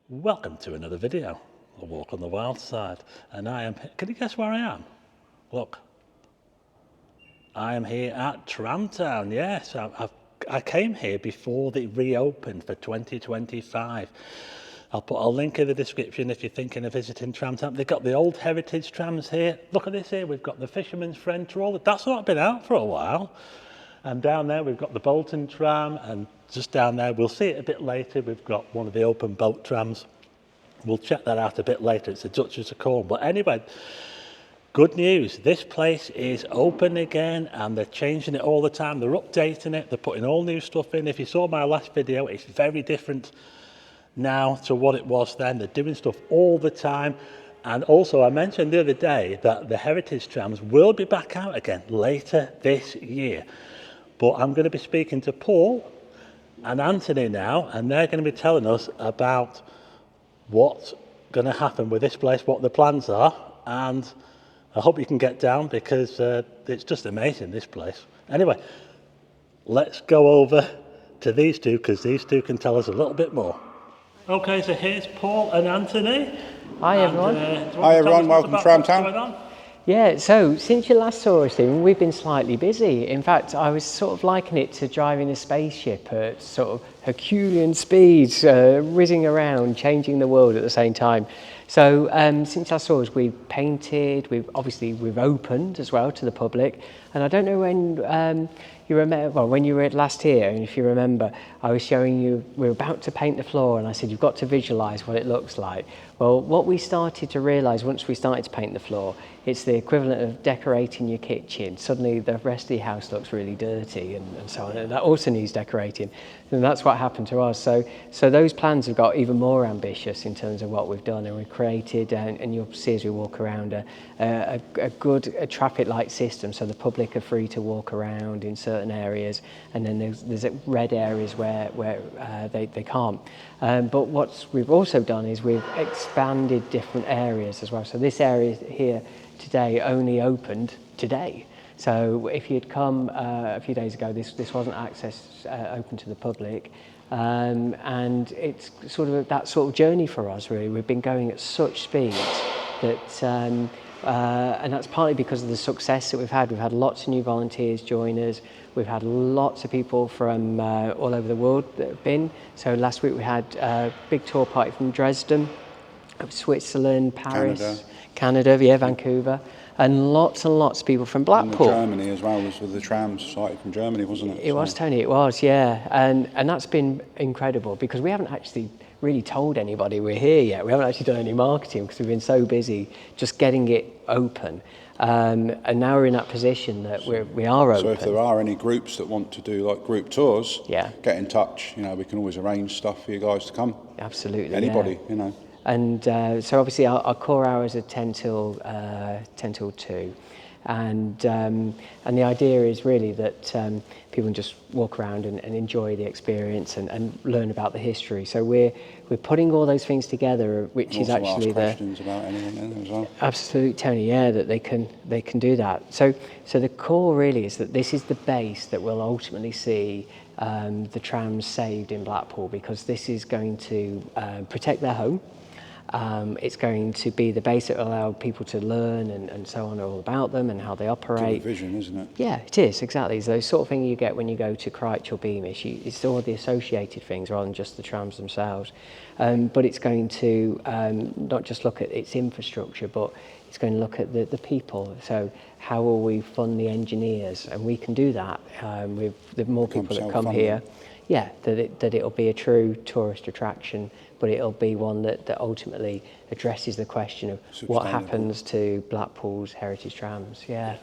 Welcome to another video, A Walk on the Wild Side, and can you guess where I am? Look, I am here at Tram Town. Yes, I came here before they reopened for 2025. I'll put a link in the description if you're thinking of visiting Tram Town. They've got the old heritage trams here. Look at this here, we've got the Fisherman's Friend trawler. That's not been out for a while. And down there we've got the Bolton tram, and just down there, we'll see it a bit later, we've got one of the open boat trams. We'll check that out a bit later. It's the Duchess of Cornwall. But anyway, good news. This place is open again, and they're changing it all the time. They're updating it. They're putting all new stuff in. If you saw my last video, it's very different now to what it was then. They're doing stuff all the time. And also, I mentioned the other day that the heritage trams will be back out again later this year. But I'm going to be speaking to Paul and Anthony now, and they're going to be telling us about what's going to happen with this place, what the plans are, and I hope you can get down because it's just amazing, this place. Anyway, let's go over to these two because these two can tell us a little bit more. Okay, so here's Paul and Anthony. Hi everyone. Hi everyone, welcome to Tram Town. Yeah, so since you last saw us, Stephen, we've been slightly busy. In fact, I was sort of likening it to driving a spaceship at sort of Herculean speeds, whizzing around, changing the world at the same time. So since last saw us, we've painted, we've opened as well to the public. And I don't know when you remember, well, when you were last here, and if you remember, I was showing you, we were about to paint the floor, and I said, you've got to visualise what it looks like. Well, what we started to realise once we started to paint the floor, it's the equivalent of decorating your kitchen. Suddenly the rest of the house looks really dirty and so on, and that also needs decorating. And that's what happened to us. So those plans have got even more ambitious in terms of what we've done, and we've created, and you'll see as we walk around, a good traffic light system, so the public are free to walk around in certain areas, and then there's red areas where they can't. But what we've also done is we've expanded different areas as well. So this area here today only opened today. So if you'd come a few days ago, this wasn't open to the public, and it's sort of that sort of journey for us really. We've been going at such speed that, and that's partly because of the success that we've had. We've had lots of new volunteers join us. We've had lots of people from all over the world that have been. So last week we had a big tour party from Dresden, Switzerland, Paris, Canada, yeah, Vancouver, and lots of people from Blackpool. And Germany as well, was with the Trams site from Germany, wasn't it? It was, Tony, it was, yeah. And that's been incredible because we haven't actually really told anybody we're here yet. We haven't actually done any marketing because we've been so busy just getting it open. And now we're in that position that we are open. So if there are any groups that want to do like group tours, yeah, get in touch. You know, we can always arrange stuff for you guys to come. Absolutely. Anybody, yeah. you know. And so obviously our core hours are 10 till 2, and the idea is really that people can just walk around and enjoy the experience and learn about the history. So we're putting all those things together, which is actually ask questions about anything as well. Absolutely, Tony. Yeah, that they can do that. So the core really is that this is the base that will ultimately see the trams saved in Blackpool, because this is going to protect their home. It's going to be the base that will allow people to learn and so on all about them and how they operate. It's a vision, isn't it? Yeah, it is, exactly. It's those sort of things you get when you go to Crouch or Beamish. It's all the associated things rather than just the trams themselves. But it's going to not just look at its infrastructure, but it's going to look at the people. So how will we fund the engineers? And we can do that with the more people that come here. Yeah, that it'll be a true tourist attraction, but it'll be one that ultimately addresses the question of what happens to Blackpool's heritage trams. Yeah,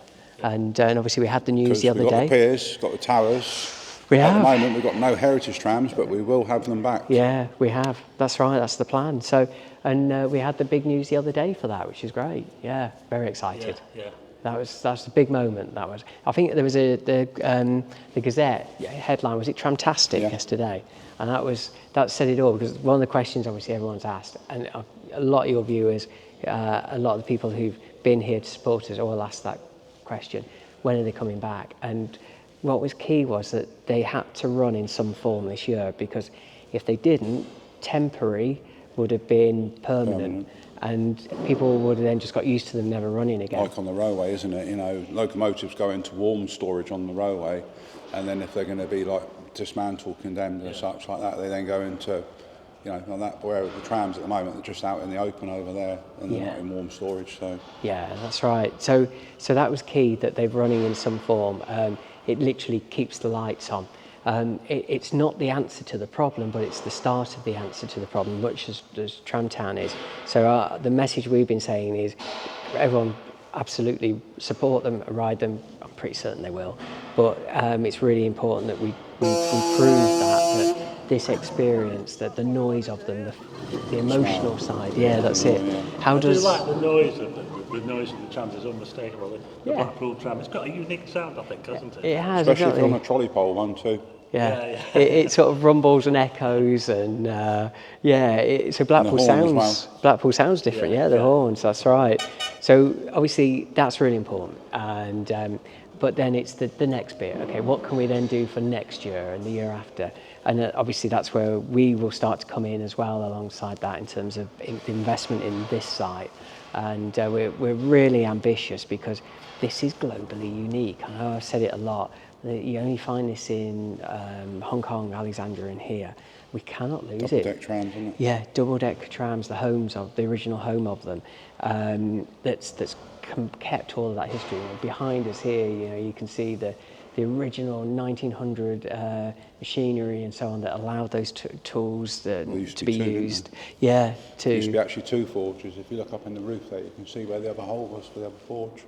and obviously we had the news the other day. We've got the piers, got the towers. We have. At the moment we've got no heritage trams, but we will have them back. Yeah, we have. That's right. That's the plan. So, and we had the big news the other day for that, which is great. Yeah, very excited. Yeah. That's the big moment. That was. I think there was the Gazette headline, was it Tramtastic yesterday, and that said it all, because one of the questions obviously everyone's asked, and a lot of your viewers, a lot of the people who've been here to support us all asked that question: when are they coming back? And what was key was that they had to run in some form this year, because if they didn't, temporary would have been permanent. And people would have then just got used to them never running again. Like on the railway, isn't it? You know, locomotives go into warm storage on the railway, and then if they're going to be like dismantled, condemned and such like that, they then go into, you know, like that. Where the trams at the moment, they're just out in the open over there, and they're not in warm storage. So yeah, that's right. So that was key, that they're running in some form. It literally keeps the lights on. It's not the answer to the problem, but it's the start of the answer to the problem, much as Tramtown is. So the message we've been saying is everyone absolutely support them, ride them. I'm pretty certain they will. But it's really important that we prove that this experience, that the noise of them, the emotional side, that's it. How I does... do like the noise of the noise of the trams is unmistakable. The Blackpool tram, it's got a unique sound, I think, hasn't it? It has, especially exactly. if you're on a trolley pole one too. It sort of rumbles and echoes, and so Blackpool sounds Blackpool sounds different. The horns, that's right. So obviously that's really important, and but then it's the next bit. Okay, what can we then do for next year and the year after? And obviously that's where we will start to come in as well alongside that in terms of the investment in this site. And we're really ambitious because this is globally unique. I know I've said it a lot. You only find this in Hong Kong, Alexandria, and here. We cannot lose it. Double-deck trams, isn't it? Yeah, double-deck trams, the original home of them. That's kept all of that history. Behind us here, you can see the original 1900 machinery and so on that allowed those tools to be used. There used to be actually two forges. If you look up in the roof there, you can see where the other hole was for the other forge.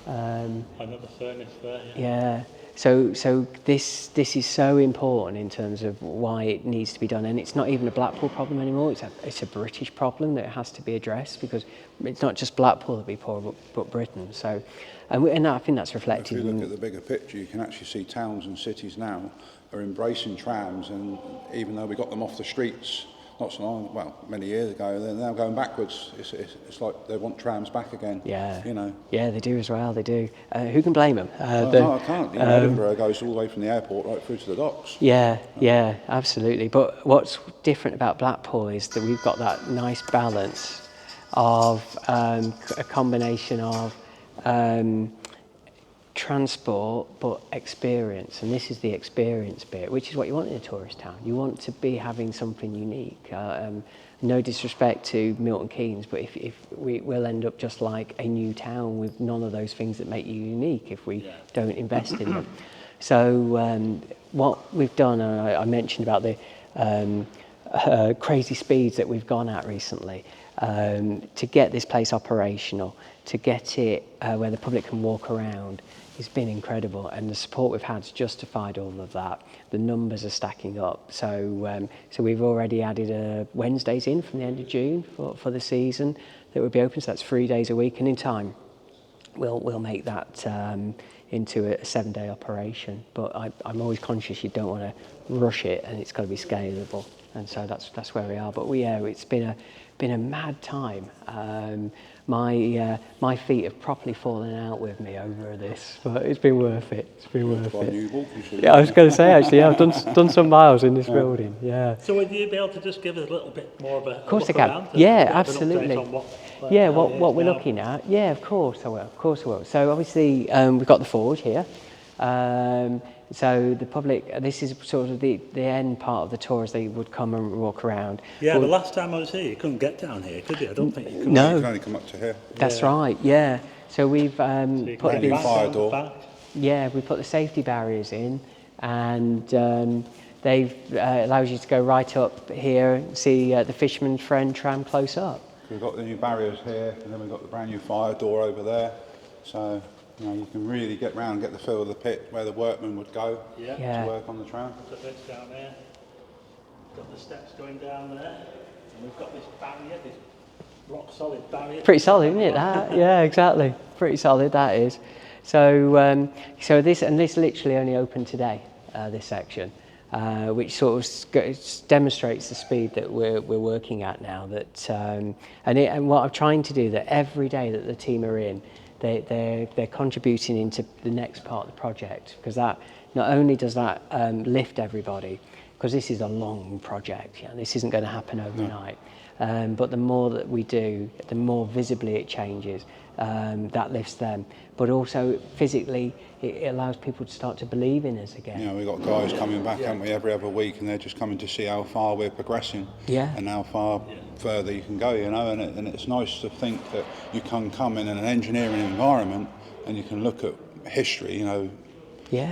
Another furnace there. Yeah. So this is so important in terms of why it needs to be done, and it's not even a Blackpool problem anymore. It's a British problem that has to be addressed, because it's not just Blackpool that be poor, but Britain. So, and I think that's reflected. If you look at the bigger picture, you can actually see towns and cities now are embracing trams, and even though we got them off the streets not so long, many years ago, they're now going backwards. It's like they want trams back again. Yeah. You know. Yeah, they do as well. They do. Who can blame them? No, I can't. Edinburgh goes all the way from the airport right through to the docks. Yeah, absolutely. But what's different about Blackpool is that we've got that nice balance of a combination of transport but experience, and this is the experience bit, which is what you want in a tourist town. You want to be having something unique. No disrespect to Milton Keynes, but if we'll end up just like a new town with none of those things that make you unique if we don't invest in them. So what we've done, I mentioned about the crazy speeds that we've gone at recently, to get this place operational, to get it where the public can walk around. It's been incredible, and the support we've had has justified all of that. The numbers are stacking up. So we've already added Wednesdays in from the end of June for the season that will be open. So that's 3 days a week, and in time we'll make that into a 7-day operation. But I'm always conscious you don't want to rush it, and it's got to be scalable. And so that's where we are. But it's been a mad time. My feet have properly fallen out with me over this, but it's been worth it. It's been worth it. Yeah, I was going to say actually, I've done some miles in this building. Yeah. So would you be able to just give us a little bit more of a Of course I look can. around, Yeah, a bit of an absolutely. update on What we're looking at. Yeah, of course I will. Of course I will. So obviously we've got the forge here. So the public, this is sort of the end part of the tour, as they would come and walk around. Yeah, the last time I was here, you couldn't get down here, could you? I don't think you could. No, you can only come up to here. That's right. Yeah. So we've put the fire door. Yeah, we put the safety barriers in, and they've allows you to go right up here and see the Fisherman's Friend tram close up. We've got the new barriers here, and then we've got the brand new fire door over there. So you can really get round and get the feel of the pit where the workmen would go to work on the tram. The bits down there. Got the steps going down there, and we've got this barrier, this rock solid barrier. Pretty solid, isn't it? That? Yeah, exactly. Pretty solid that is. So this literally only opened today. This section, which sort of demonstrates the speed that we're working at now. That and what I'm trying to do, that every day that the team are in, they're contributing into the next part of the project, because that not only does that lift everybody, because this is a long project. You know, this isn't going to happen overnight. But the more that we do, the more visibly it changes. That lifts them, but also physically, it allows people to start to believe in us again. You know, we've got guys coming back, haven't we, every other week, and they're just coming to see how far we're progressing, and how far further you can go, you know, and it's nice to think that you can come in an engineering environment and you can look at history, you know,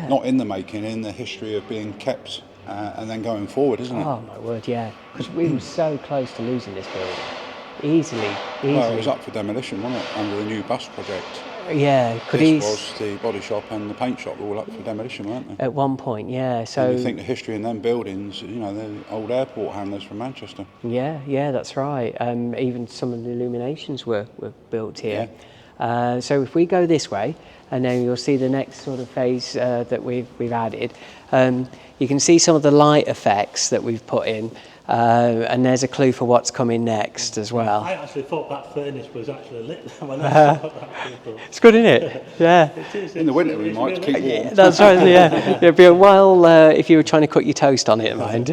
not in the making, in the history of being kept and then going forward, isn't it? Oh my word, yeah, because we were so close to losing this building. Easily. Well, it was up for demolition, wasn't it, under the new bus project? Yeah, This was the body shop and the paint shop were all up for demolition, weren't they? At one point, yeah. So and you think the history in them buildings, you know, they're old airport handlers from Manchester. Yeah, that's right. Even some of the Illuminations were built here. So if we go this way, and then you'll see the next sort of phase that we've added. You can see some of the light effects that we've put in. And there's a clue for what's coming next as well. I actually thought that furnace was actually lit when I saw that. It's good, isn't it? Yeah. It is, In the winter, we might keep warm. That's right. Yeah. It'd be a while if you were trying to cook your toast on it, mind.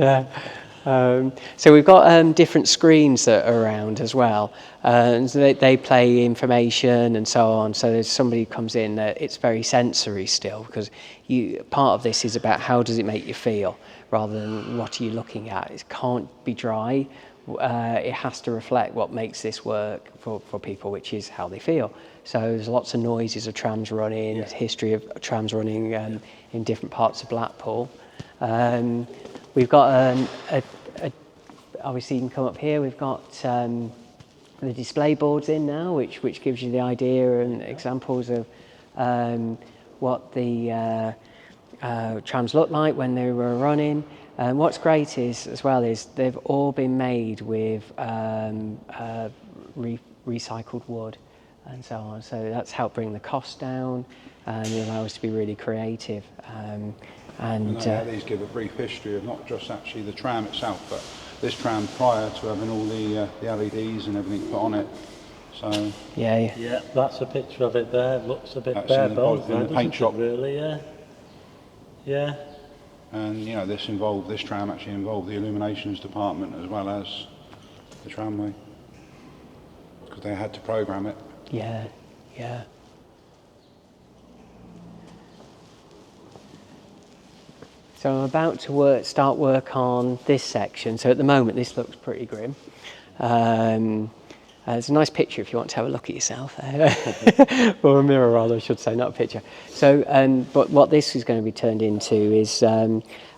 So we've got different screens that are around as well, and so they play information and so on. So there's somebody who comes in, it's very sensory still, because part of this is about how does it make you feel, rather than what are you looking at. It can't be dry. It has to reflect what makes this work for people, which is how they feel. So there's lots of noises of trams running, history of trams running in different parts of Blackpool. We've got obviously you can come up here. We've got the display boards in now, which gives you the idea and examples of what the trams look like when they were running. And what's great is they've all been made with recycled wood and so on. So that's helped bring the cost down and allow us to be really creative. These give a brief history of not just actually the tram itself, but this tram prior to having all the LEDs and everything put on it. So yeah, that's a picture of it there. It looks a bit bare bones in the paint shop, really. Yeah. And you know, this tram actually involved the Illuminations department as well as the tramway, because they had to program it. Yeah. So I'm about to start work on this section. So at the moment, this looks pretty grim. It's a nice picture if you want to have a look at yourself. Or a mirror, rather, I should say, not a picture. So, but what this is going to be turned into is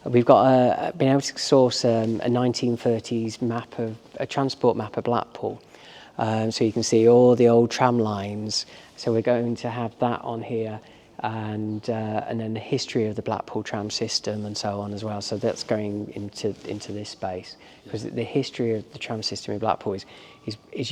we've got been able to source a 1930s a transport map of Blackpool. So you can see all the old tram lines. So we're going to have that on here. And then the history of the Blackpool tram system and so on as well. So that's going into this space, because the history of the tram system in Blackpool is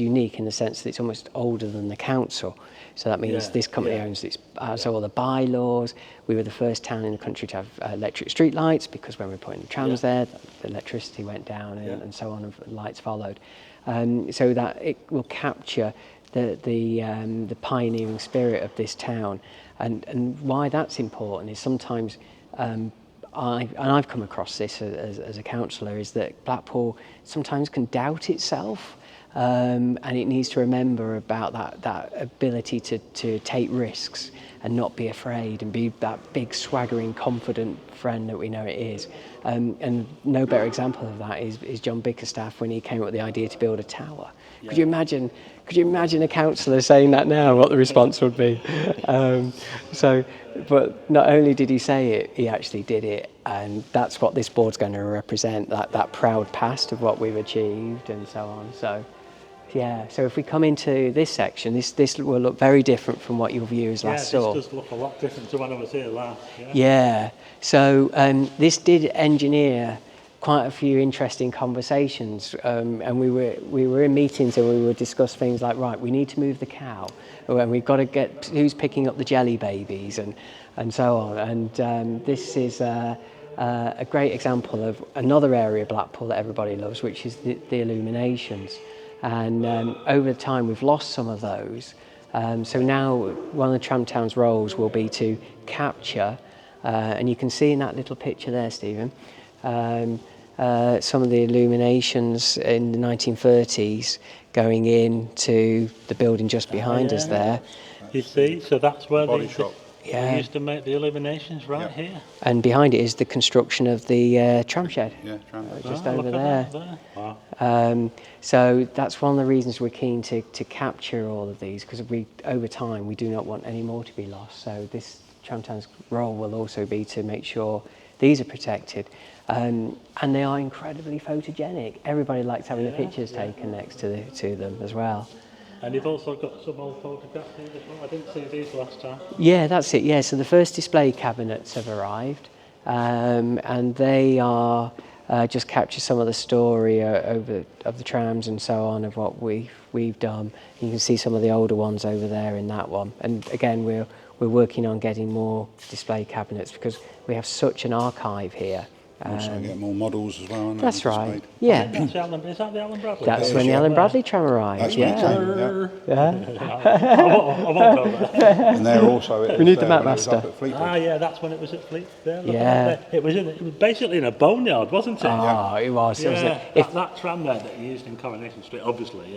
unique in the sense that it's almost older than the council. So that means this company owns its so all the bylaws. We were the first town in the country to have electric street lights, because when we were putting the trams there, the electricity went down and so on, and lights followed. So that it will capture the pioneering spirit of this town. And why that's important is sometimes, I've come across this as a councillor, is that Blackpool sometimes can doubt itself, and it needs to remember about that ability to take risks and not be afraid and be that big, swaggering, confident friend that we know it is. And no better example of that is John Bickerstaff when he came up with the idea to build a tower. Yeah. Could you imagine a councillor saying that now, what the response would be? But not only did he say it, he actually did it. And that's what this board's going to represent, that proud past of what we've achieved and so on. So if we come into this section, this will look very different from what your viewers last saw. Yeah, this does look a lot different to when I was here last. Yeah. So this did engineer quite a few interesting conversations, and we were in meetings and we would discuss things like, right, we need to move the cow, and we've got to get who's picking up the jelly babies and so on. And this is a great example of another area of Blackpool that everybody loves, which is the Illuminations. And over time we've lost some of those. So now one of the Tram Town's roles will be to capture, and you can see in that little picture there, Stephen, some of the illuminations in the 1930s going into the building just behind us there. You see, so that's where Body shop. they used to make the illuminations right here. And behind it is the construction of the tram shed. Yeah, tram. Just Look over at there. that Wow. So that's one of the reasons we're keen to capture all of these, because over time we do not want any more to be lost. So this Tramtown's role will also be to make sure these are protected, and they are incredibly photogenic. Everybody likes having the pictures taken next to them as well. And you've also got some old photographs here as well. I didn't see these last time. Yeah, that's it. Yeah, so the first display cabinets have arrived, and they are just capture some of the story of the trams and so on, of what we've done. You can see some of the older ones over there in that one. And again, we're working on getting more display cabinets because we have such an archive here. Also get more models as well. Aren't That's they, right. displayed? Yeah. Is that the Alan Bradley? That's when the Alan Bradley tram arrived. That's when it Yeah. came, yeah. I won't go there. And there also it We need the was map when it was up master. at Fleetwood. Yeah, that's when it was at Fleet. There, look Yeah. at that there. It was basically in a boneyard, wasn't it? Oh, it was. It was Yeah, if that tram there that you used in Coronation Street, obviously,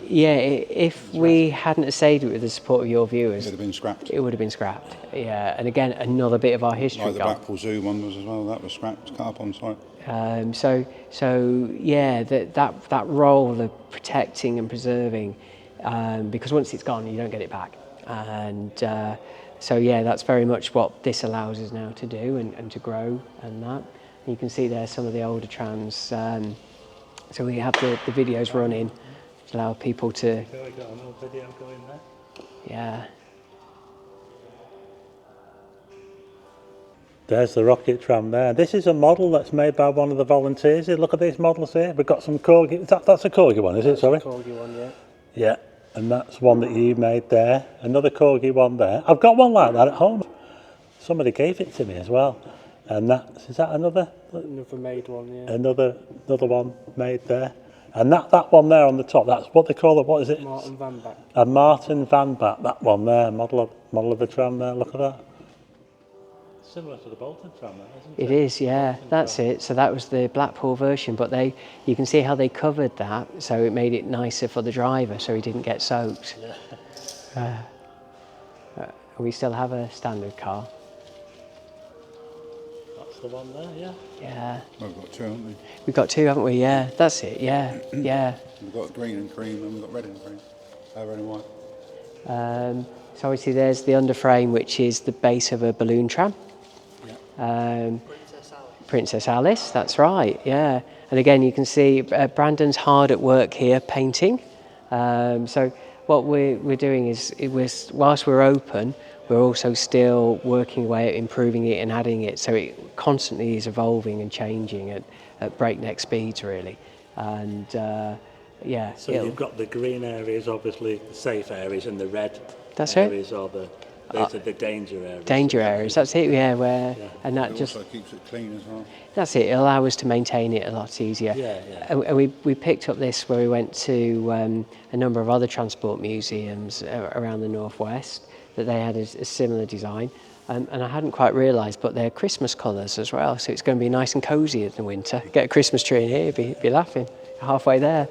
if we hadn't have saved it with the support of your viewers, It'd have been scrapped. it would have been scrapped. Yeah, and again, another bit of our history Like the gone. Blackpool Zoo one was as well. That was scrapped, cut up on site. So yeah, that role of protecting and preserving, because once it's gone, you don't get it back. And so yeah, that's very much what this allows us now to do and to grow and that. And you can see there some of the older trams. So we have the videos running to allow people to, Here we go, another video going there. yeah. There's the rocket tram there. This is a model that's made by one of the volunteers. Here, look at these models here. We've got some corgi. That's a corgi one, is it? Sorry. Corgi one, yeah. Yeah, and that's one that you made there. Another corgi one there. I've got one like that at home. Somebody gave it to me as well. And is that another? Another made one, yeah. Another one made there. And that one there on the top, that's what they call it. What is it? Martin Van Back. A Martin Van Back. That one there, model of the tram there. Look at that. Similar to the Bolton tram, isn't it? It is, yeah, that's it. So that was the Blackpool version, but you can see how they covered that, so it made it nicer for the driver, so he didn't get soaked. Yeah. We still have a standard car. That's the one there, yeah. Yeah, We've got two, haven't we? we've got two, haven't we? Yeah, that's it. Yeah, yeah. We've got green and cream, and we've got red and cream. Red and white. So obviously there's the underframe, which is the base of a balloon tram. Princess Alice, that's right, yeah. And again, you can see Brandon's hard at work here painting. So what we're doing is, whilst we're open, we're also still working away at improving it and adding it. So it constantly is evolving and changing at breakneck speeds, really. And yeah. So you've got the green areas, obviously the safe areas, and the red That's it. areas are the danger areas. Danger areas, that's it, yeah, and that It just, also keeps it clean as well. that's it, it'll allow us to maintain it a lot easier. Yeah. And we picked up this where we went to a number of other transport museums around the northwest that they had a similar design, and I hadn't quite realised, but they're Christmas colours as well, so it's going to be nice and cosy in the winter. Get a Christmas tree in here, be laughing, halfway there.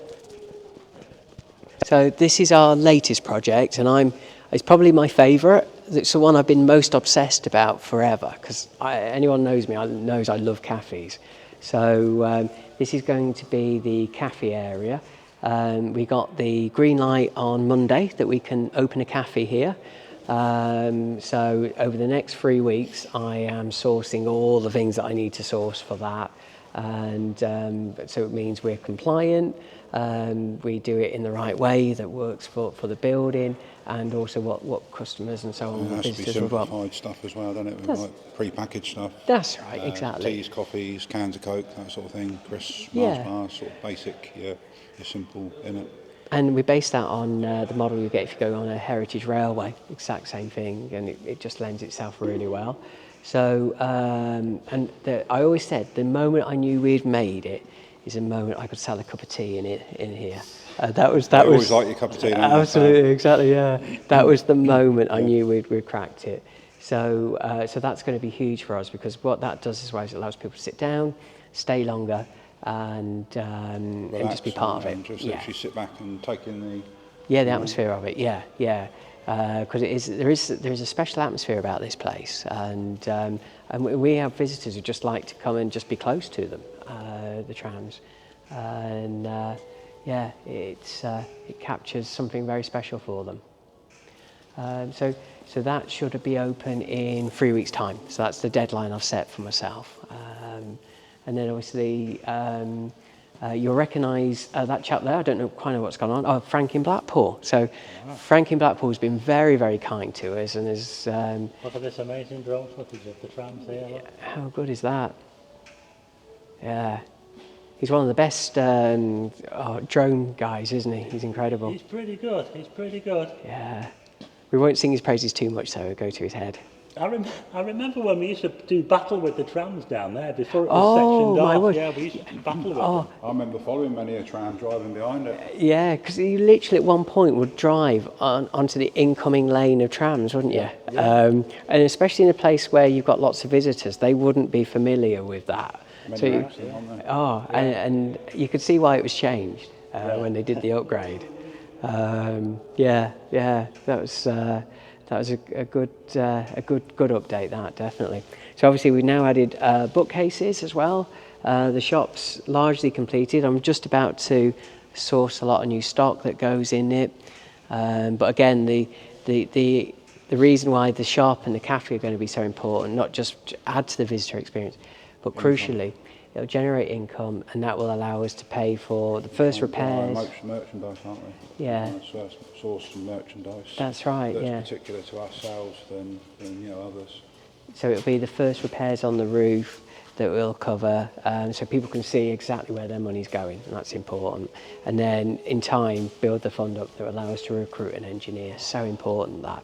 So this is our latest project, and it's probably my favourite. It's the one I've been most obsessed about forever, because anyone knows me knows I love cafes. So this is going to be the cafe area. We got the green light on Monday that we can open a cafe here. So over the next 3 weeks, I am sourcing all the things that I need to source for that. And so it means we're compliant, we do it in the right way that works for the building, and also what customers and so on, It has to be visitors would want. simplified stuff as well, doesn't it? With like pre-packaged stuff. That's right, exactly. Teas, coffees, cans of Coke, that sort of thing. Crisps, Yeah. Mars bars, sort of basic, your simple, innit? And we base that on the model you get if you go on a heritage railway, exact same thing, and it just lends itself really well. So, I always said the moment I knew we'd made it is the moment I could sell a cup of tea in here. That was always like your cup of tea, don't you? absolutely, exactly, yeah. That was the moment I knew we'd cracked it. So that's going to be huge for us, because what that does is it allows people to sit down, stay longer, and Relax just be part of it. and just Yeah. literally sit back and take in the. Yeah, the atmosphere of it. Yeah, yeah. Because there is a special atmosphere about this place, and we have visitors who just like to come and just be close to them, the trams, and yeah, it captures something very special for them. So that should be open in 3 weeks' time. So that's the deadline I've set for myself. And then obviously you'll recognise that chap there. I don't quite know what's gone on. Oh, Frank in Blackpool. So Frank in Blackpool has been very, very kind to us and has. Look at this amazing drone footage of the trams here. Look. How good is that? Yeah. He's one of the best drone guys, isn't he? He's incredible. He's pretty good. He's pretty good. Yeah. We won't sing his praises too much, though. It'll go to his head. I remember when we used to do battle with the trams down there before it was sectioned my off. word. Yeah, we used to battle with them. I remember following many a tram driving behind it. Yeah, because you literally at one point would drive onto the incoming lane of trams, wouldn't you? Yeah. And especially in a place where you've got lots of visitors, they wouldn't be familiar with that. And you could see why it was changed when they did the upgrade. Yeah, that was a good update. That definitely. So obviously we've now added bookcases as well. The shop's largely completed. I'm just about to source a lot of new stock that goes in it. But again, the reason why the shop and the cafe are going to be so important, not just add to the visitor experience, but crucially, it'll generate income, and that will allow us to pay for the first repairs. Merchandise, aren't we? Yeah. Source some merchandise. That's right. That's particular to ourselves than others. So it'll be the first repairs on the roof that we'll cover, so people can see exactly where their money's going, and that's important. And then in time, build the fund up that will allow us to recruit an engineer. So important that.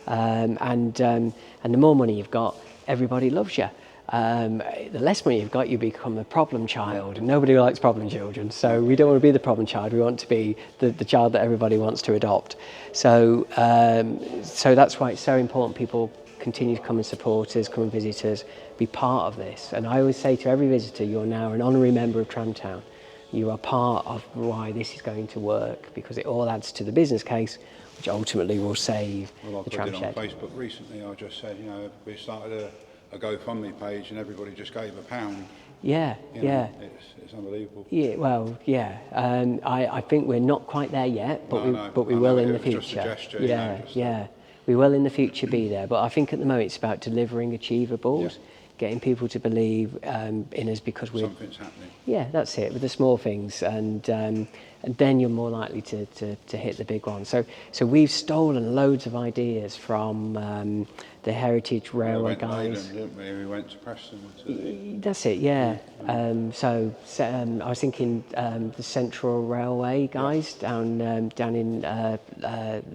And the more money you've got, everybody loves you. The less money you've got, you become a problem child. Nobody likes problem children, so we don't want to be the problem child. We want to be the child that everybody wants to adopt. So that's why it's so important people continue to come and support us, come and visit us, be part of this. And I always say to every visitor, you're now an honorary member of Tramtown. You are part of why this is going to work, because it all adds to the business case, which ultimately will save the tram shed. I did on Facebook recently. I just said, we started a GoFundMe page and everybody just gave £1. Yeah. It's unbelievable. Yeah, well, yeah. I think we're not quite there yet, but we will in the future. Just a gesture, yeah. We will in the future be there, but I think at the moment it's about delivering achievables, getting people to believe in us because we're. Something's happening. Yeah, that's it, with the small things, and then you're more likely to hit the big one. So we've stolen loads of ideas from the Heritage Railway guys. We went to Preston. That's it, yeah. So I was thinking the Central Railway guys down in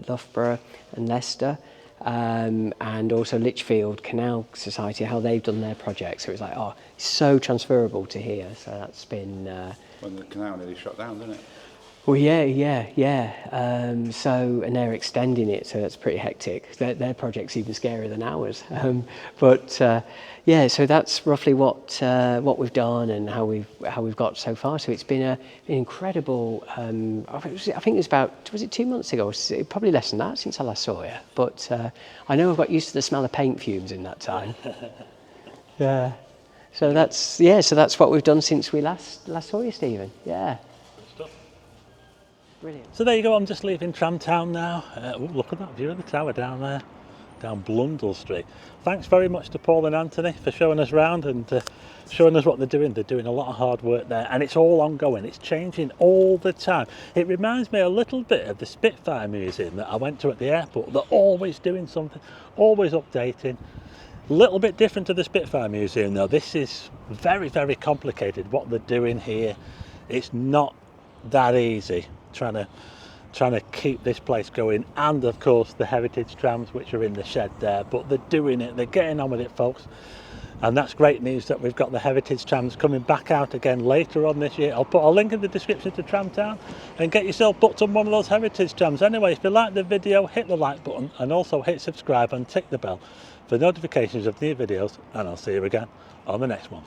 Loughborough and Leicester, and also Lichfield Canal Society, how they've done their project. So it's like, it's so transferable to here. So that's been. When the canal nearly shut down, didn't it? Well, yeah. And they're extending it, so that's pretty hectic. Their project's even scarier than ours. So that's roughly what we've done and how we've got so far. So it's been an incredible. I think it was about 2 months ago? Probably less than that since I last saw you. But I know I've got used to the smell of paint fumes in that time. Yeah. So that's what we've done since we last saw you, Stephen. Yeah. Brilliant. So there you go, I'm just leaving Tramtown now. Look at that view of the tower down there, down Blundell Street. Thanks very much to Paul and Anthony for showing us around and showing us what they're doing. They're doing a lot of hard work there, and it's all ongoing. It's changing all the time. It reminds me a little bit of the Spitfire Museum that I went to at the airport. They're always doing something, always updating. A little bit different to the Spitfire Museum though. This is very, very complicated what they're doing here. It's not that easy. Trying to keep this place going, and of course the heritage trams which are in the shed there, but they're doing it, they're getting on with it, folks, and that's great news that we've got the heritage trams coming back out again later on this year. I'll put a link in the description to Tramtown and get yourself booked on one of those heritage trams. Anyway, if you like the video, hit the like button and also hit subscribe and tick the bell for notifications of new videos, and I'll see you again on the next one.